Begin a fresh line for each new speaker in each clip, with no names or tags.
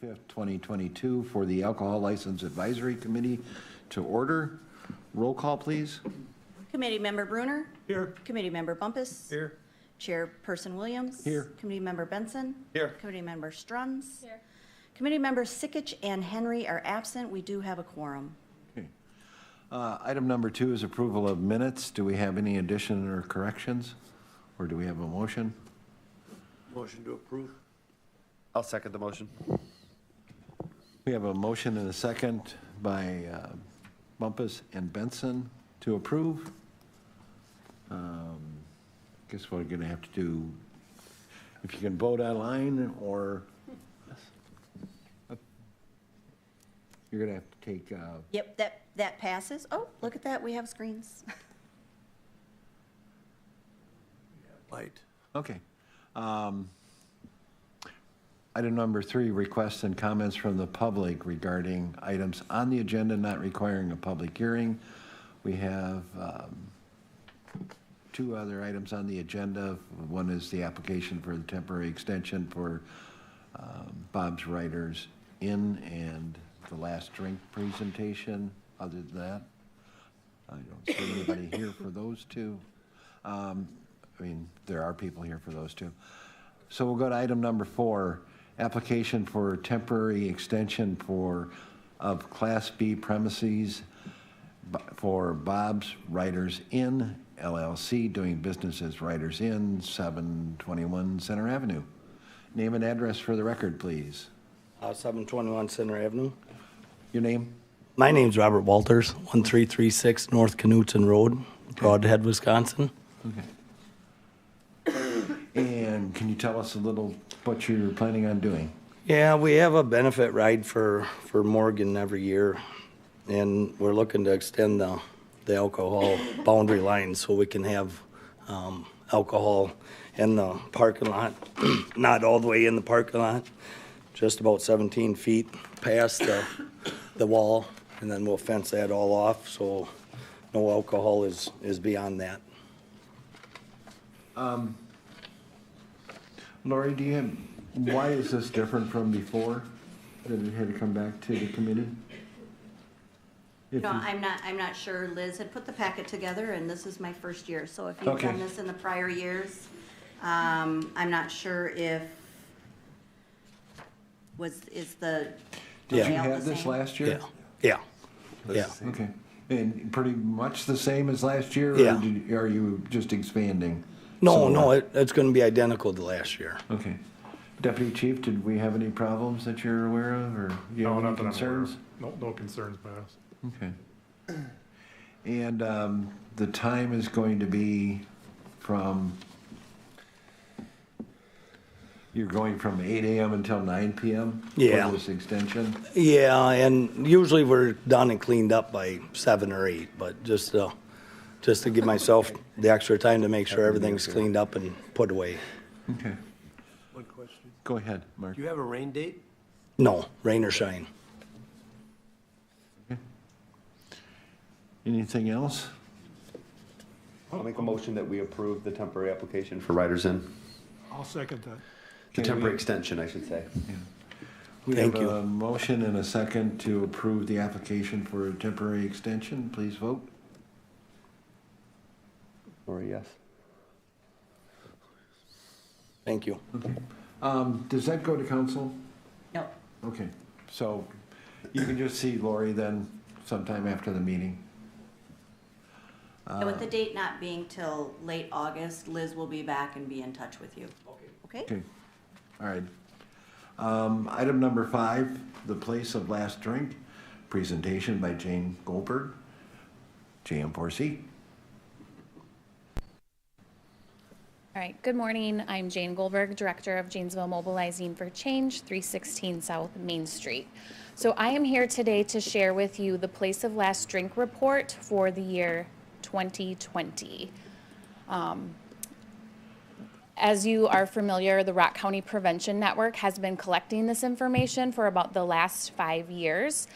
5th, 2022 for the Alcohol License Advisory Committee to order. Roll call, please.
Committee Member Bruner.
Here.
Committee Member Bumpus.
Here.
Chairperson Williams.
Here.
Committee Member Benson.
Here.
Committee Member Strunz. Here. Committee Members Sikich and Henry are absent. We do have a quorum.
Okay. Item number 2 is approval of minutes. Do we have any addition or corrections? Or do we have a motion?
Motion to approve.
I'll second the motion.
We have a motion and a second by Bumpus and Benson to approve. Guess we're going to have to do, if you can vote online or you're going to have to take.
Yep, that passes. Oh, look at that. We have screens.
Light.
Okay. Item number 3, requests and comments from the public regarding items on the agenda not requiring a public hearing. We have 2 other items on the agenda. One is the application for the temporary extension for Bob's Writers Inn and the last drink presentation. Other than that, I don't see anybody here for those 2. I mean, there are people here for those 2. So we'll go to item number 4, application for temporary extension of Class B premises for Bob's Writers Inn LLC, doing business as Writers Inn, 721 Center Avenue. Name and address for the record, please.
721 Center Avenue.
Your name?
My name's Robert Walters, 1336 North Knutson Road, Broadhead, Wisconsin.
Okay. And can you tell us a little what you're planning on doing?
Yeah, we have a benefit ride for Morgan every year, and we're looking to extend the alcohol boundary line so we can have alcohol in the parking lot, not all the way in the parking lot, just about 17 feet past the wall, and then we'll fence that all off so no alcohol is beyond that.
Lori, do you have, why is this different from before, that it had to come back to the committee? If
No,
you-
I'm not sure. Liz had put the packet together, and this is my first year. So if you've
Okay.
done this in the prior years, I'm not sure if is the
Did you
layout
have
the
this
same?
last year?
Yeah. Yeah.
Okay, and pretty much the same as last year?
Yeah.
Or are you just expanding?
No, it's going to be identical to last year.
Okay. Deputy Chief, did we have any problems that you're aware of, or you have any
not that I'm aware of.
concerns?
No concerns by us.
Okay. And the time is going to be you're going from 8 a.m. until 9 p.m.?
Yeah.
For this extension?
Yeah, and usually we're done and cleaned up by 7 or 8, but just to give myself the extra time to make sure everything's cleaned up and put away.
Okay.
One question.
Go ahead, Mark.
Do you have a rain date?
No, rain or shine.
Anything else?
I'll make a motion that we approve the temporary application for Writers Inn.
I'll second that.
The
Okay,
temporary extension, I should say.
We
Thank
have
you.
a motion and a second to approve the application for a temporary extension. Please vote.
Or yes.
Thank you.
Does that go to council?
No.
Okay, so you can just see Lori then sometime after the meeting.
And with the date not being till late August, Liz will be back and be in touch with you. Okay?
Okay, all right. Item number 5, the place of last drink, presentation by Jane Goldberg, JM4C.
All right, good morning. I'm Jane Goldberg, Director of Janesville Mobilizing for Change, 316 South Main Street. So I am here today to share with you the Place of Last Drink report for the year 2020. As you are familiar, the Rock County Prevention Network has been collecting this information for about the last 5 years.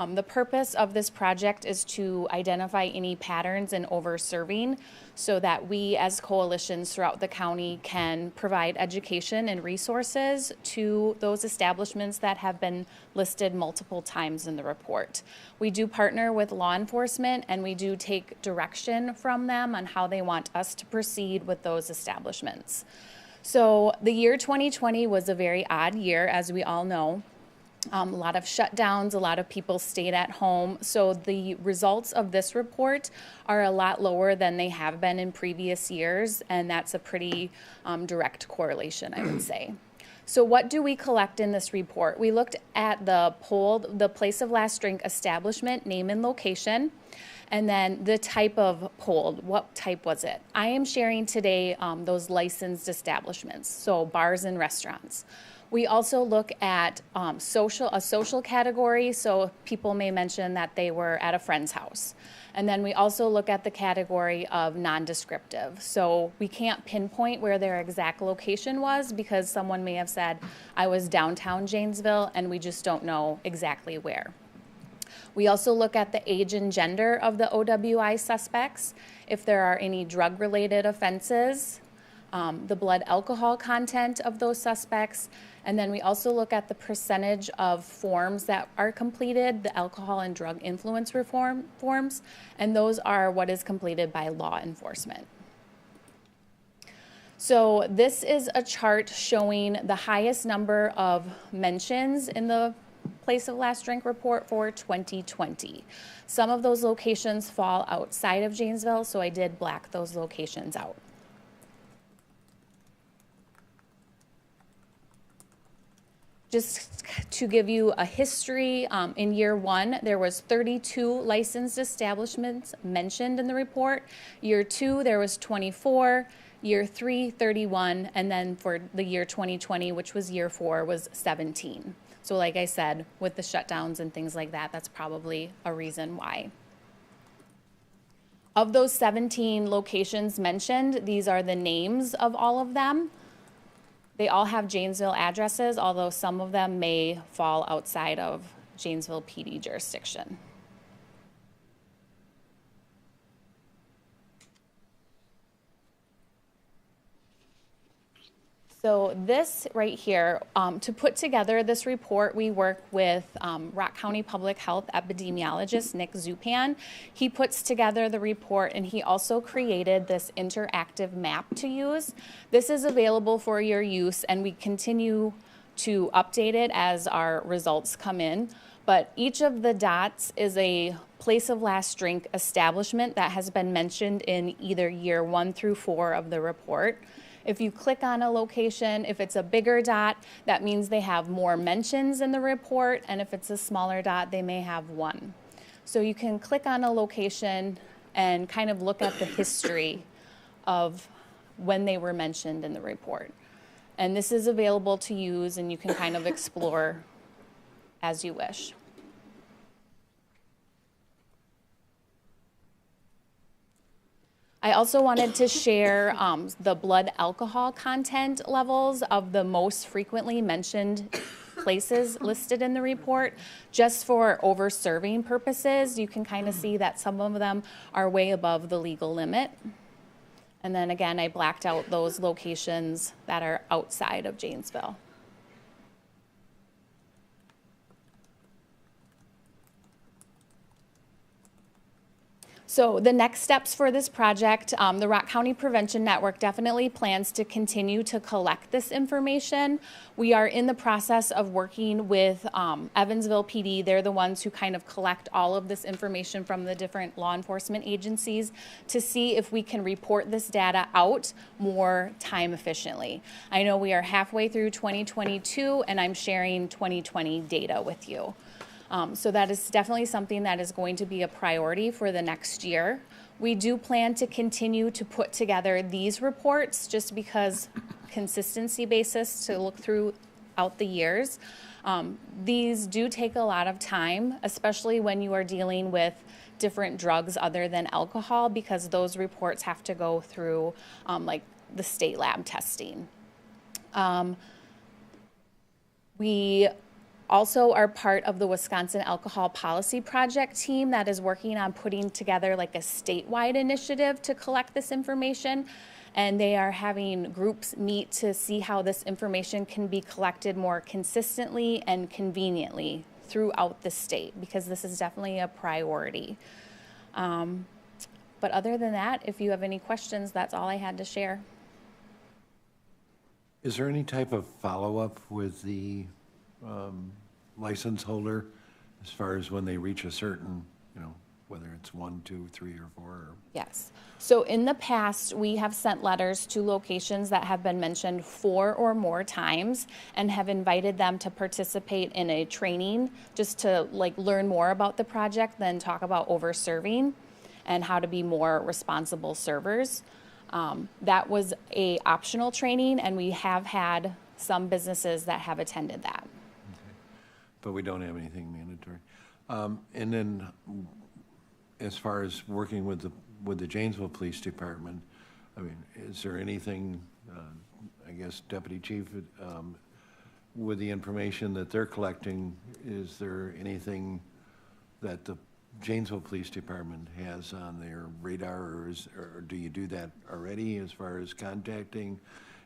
The purpose of this project is to identify any patterns in over-serving so that we as coalitions throughout the county can provide education and resources to those establishments that have been listed multiple times in the report. We do partner with law enforcement and we do take direction from them on how they want us to proceed with those establishments. So the year 2020 was a very odd year, as we all know. A lot of shutdowns, a lot of people stayed at home. So the results of this report are a lot lower than they have been in previous years, and that's a pretty direct correlation, I would say. So what do we collect in this report? We looked at the place of last drink establishment, name and location, and then the type of polled. What type was it? I am sharing today those licensed establishments, so bars and restaurants. We also look at a social category, so people may mention that they were at a friend's house. And then we also look at the category of non-descriptive. So we can't pinpoint where their exact location was because someone may have said, I was downtown Janesville, and we just don't know exactly where. We also look at the age and gender of the OWI suspects, if there are any drug-related offenses, the blood alcohol content of those suspects, and then we also look at the percentage of forms that are completed, the alcohol and drug influence reform forms, and those are what is completed by law enforcement. So this is a chart showing the highest number of mentions in the place of last drink report for 2020. Some of those locations fall outside of Janesville, so I did black those locations out. Just to give you a history, in year one, there was 32 licensed establishments mentioned in the report. Year two, there was 24. Year three, 31. And then for the year 2020, which was year four, was 17. So like I said, with the shutdowns and things like that, that's probably a reason why. Of those 17 locations mentioned, these are the names of all of them. They all have Janesville addresses, although some of them may fall outside of Janesville PD jurisdiction. So this right here, to put together this report, we work with Rock County Public Health epidemiologist Nick Zupan. He puts together the report and he also created this interactive map to use. This is available for your use and we continue to update it as our results come in. But each of the dots is a place of last drink establishment that has been mentioned in either year 1 through 4 of the report. If you click on a location, if it's a bigger dot, that means they have more mentions in the report, and if it's a smaller dot, they may have 1. So you can click on a location and kind of look at the history of when they were mentioned in the report. And this is available to use, and you can kind of explore as you wish. I also wanted to share the blood alcohol content levels of the most frequently mentioned places listed in the report. Just for over-serving purposes, you can kind of see that some of them are way above the legal limit. And then again, I blacked out those locations that are outside of Janesville. So the next steps for this project, the Rock County Prevention Network definitely plans to continue to collect this information. We are in the process of working with Evansville PD. They're the ones who kind of collect all of this information from the different law enforcement agencies to see if we can report this data out more time efficiently. I know we are halfway through 2022 and I'm sharing 2020 data with you. So that is definitely something that is going to be a priority for the next year. We do plan to continue to put together these reports just because consistency basis to look throughout the years. These do take a lot of time, especially when you are dealing with different drugs other than alcohol, because those reports have to go through like the state lab testing. We also are part of the Wisconsin Alcohol Policy Project team that is working on putting together like a statewide initiative to collect this information. And they are having groups meet to see how this information can be collected more consistently and conveniently throughout the state, because this is definitely a priority. But other than that, if you have any questions, that's all I had to share.
Is there any type of follow-up with the license holder as far as when they reach a certain, whether it's 1, 2, 3, or 4? Or...
Yes. So in the past, we have sent letters to locations that have been mentioned 4 or more times and have invited them to participate in a training just to learn more about the project, then talk about over-serving and how to be more responsible servers. That was a optional training, and we have had some businesses that have attended that.
Okay. But we don't have anything mandatory. And then as far as working with the Janesville Police Department, I mean, is there anything, I guess, Deputy Chief, with the information that they're collecting, is there anything that the Janesville Police Department has on their radar, or do you do that already as far as contacting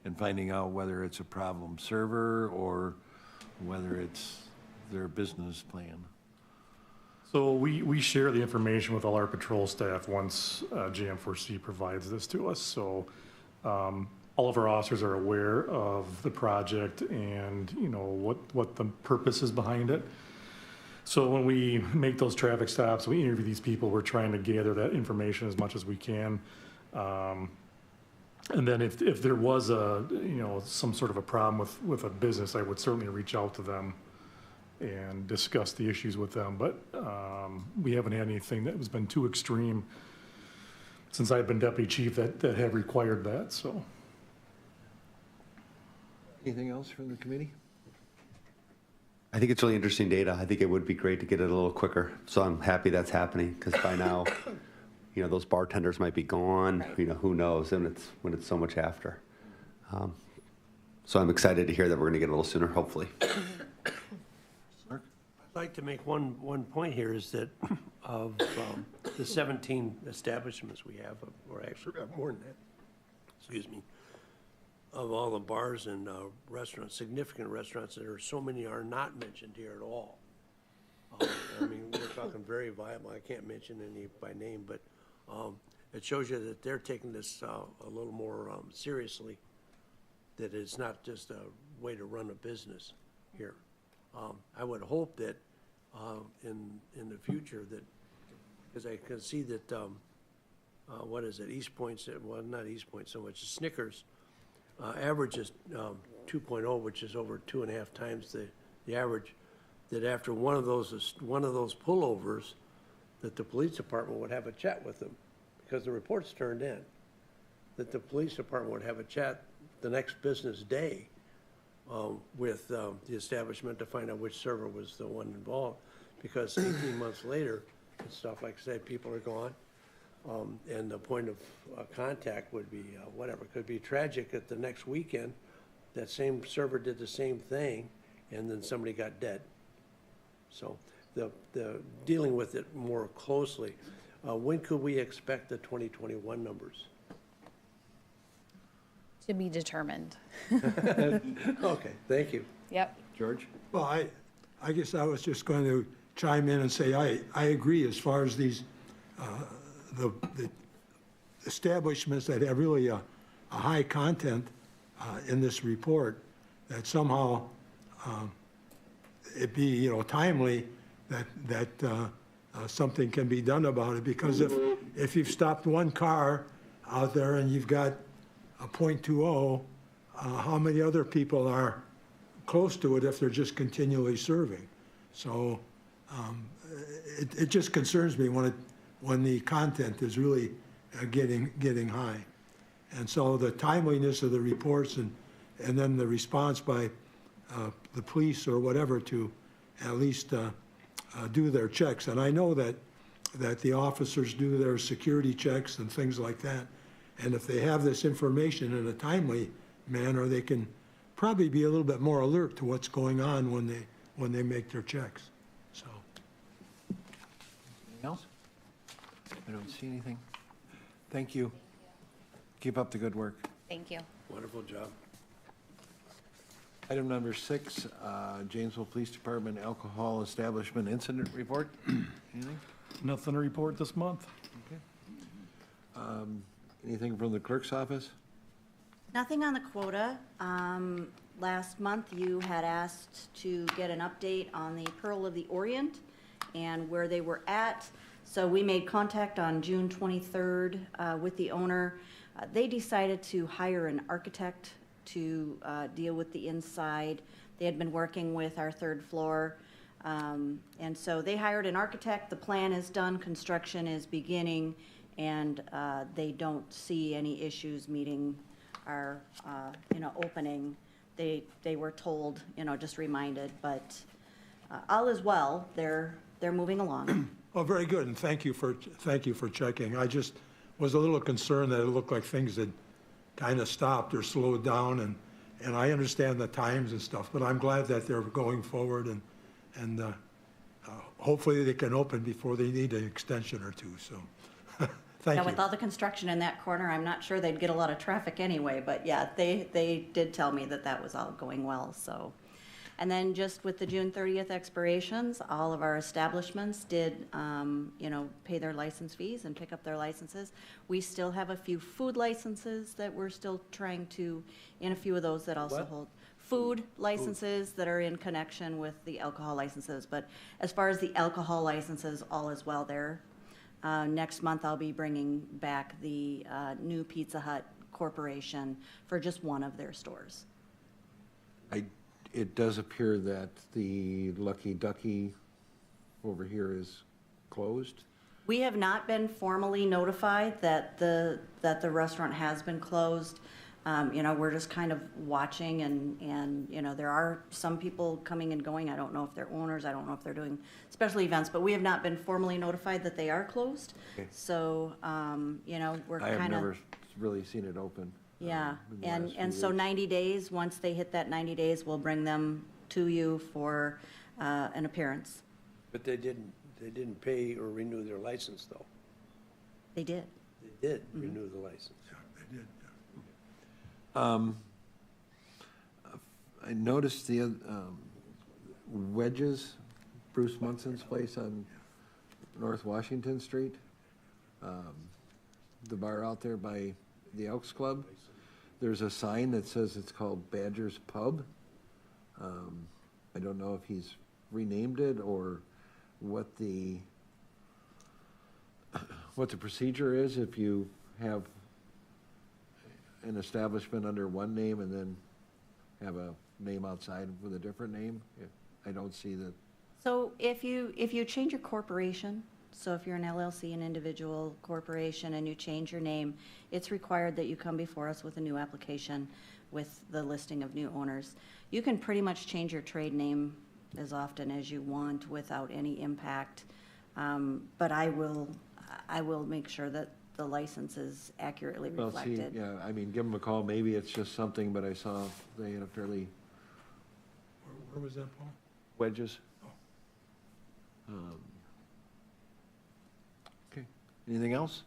and finding out whether it's a problem server or whether it's their business plan?
So we share the information with all our patrol staff once JM4C provides this to us. So all of our officers are aware of the project and what the purpose is behind it. So when we make those traffic stops, we interview these people, we're trying to gather that information as much as we can. And then if there was some sort of a problem with a business, I would certainly reach out to them and discuss the issues with them. But we haven't had anything that has been too extreme since I've been deputy chief that have required that, so.
Anything else from the committee?
I think it's really interesting data. I think it would be great to get it a little quicker. So I'm happy that's happening, because by now, those bartenders might be gone, who knows, and when it's so much after. So I'm excited to hear that we're gonna get a little sooner, hopefully.
I'd like to make one point here, is that of the 17 establishments we have, or actually more than that, excuse me, of all the bars and restaurants, significant restaurants, there are so many are not mentioned here at all. I mean, we're talking very viable. I can't mention any by name, but it shows you that they're taking this a little more seriously, that it's not just a way to run a business here. I would hope that in the future that, because I can see that, what is it, East Point, well, not East Point so much, Snickers, average is 2.0, which is over 2.5 times the average, that after one of those pullovers, that the police department would have a chat with them, because the report's turned in, that the police department would have a chat the next business day with the establishment to find out which server was the one involved, because 18 months later, and stuff like I say, people are gone. And the point of contact would be whatever. It could be tragic that the next weekend, that same server did the same thing, and then somebody got dead. So the dealing with it more closely. When could we expect the 2021 numbers?
To be determined.
Okay, thank you.
Yep.
George?
Well, I guess I was just going to chime in and say I agree as far as these the establishments that have really a high content in this report, that somehow it be timely that something can be done about it, because if you've stopped one car out there and you've got a .20, how many other people are close to it if they're just continually serving? So it just concerns me when the content is really getting high. And so the timeliness of the reports and then the response by the police or whatever to at least do their checks. And I know that the officers do their security checks and things like that. And if they have this information in a timely manner, they can probably be a little bit more alert to what's going on when when they make their checks, so.
Anything else? I don't see anything. Thank you. Keep up the good work.
Thank you.
Wonderful job.
Item number 6, Janesville Police Department Alcohol Establishment Incident Report. Anything?
Nothing to report this month.
Anything from the clerk's office?
Nothing on the quota. Last month, you had asked to get an update on the Pearl of the Orient and where they were at. So we made contact on June 23rd with the owner. They decided to hire an architect to deal with the inside. They had been working with our third floor. And so they hired an architect. The plan is done, construction is beginning, and they don't see any issues meeting our, opening. They were told, just reminded, but all is well. They're moving along.
Oh, very good, and thank you for checking. I just was a little concerned that it looked like things had kind of stopped or slowed down, and I understand the times and stuff, but I'm glad that they're going forward, and hopefully they can open before they need an extension or two, so, thank
Yeah,
you.
with all the construction in that corner, I'm not sure they'd get a lot of traffic anyway, but yeah, they did tell me that was all going well, so. And then just with the June 30th expirations, all of our establishments did, pay their license fees and pick up their licenses. We still have a few food licenses that we're still trying to, and a few of those that also
What?
hold food licenses that are in connection with the alcohol licenses. But as far as the alcohol licenses, all is well there. Next month, I'll be bringing back the new Pizza Hut Corporation for just one of their stores.
It does appear that the Lucky Ducky over here is closed.
We have not been formally notified that the restaurant has been closed. We're just kind of watching and, there are some people coming and going. I don't know if they're owners, I don't know if they're doing special events, but we have not been formally notified that they are closed.
Okay.
So, we're
I have
kind of.
never really seen it open.
Yeah,
in the
and,
last few
and so
weeks.
90 days, once they hit that 90 days, we'll bring them to you for an appearance.
But they didn't pay or renew their license, though.
They did.
They did renew the license.
They did,
I noticed the Wedges, Bruce Munson's place on North Washington Street. The bar out there by the Elks Club. There's a sign that says it's called Badger's Pub. I don't know if he's renamed it or what the procedure is if you have an establishment under one name and then have a name outside with a different name. I don't see that.
So if you change your corporation, so if you're an LLC, an individual corporation, and you change your name, it's required that you come before us with a new application with the listing of new owners. You can pretty much change your trade name as often as you want without any impact. But I will make sure that the license is accurately
Well, see,
reflected.
yeah, I mean, give them a call. Maybe it's just something, but I saw they had a fairly
Where was that, Paul?
Wedges. Okay. Anything else?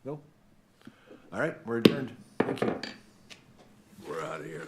No? All right, we're adjourned. Thank you.
We're out of here.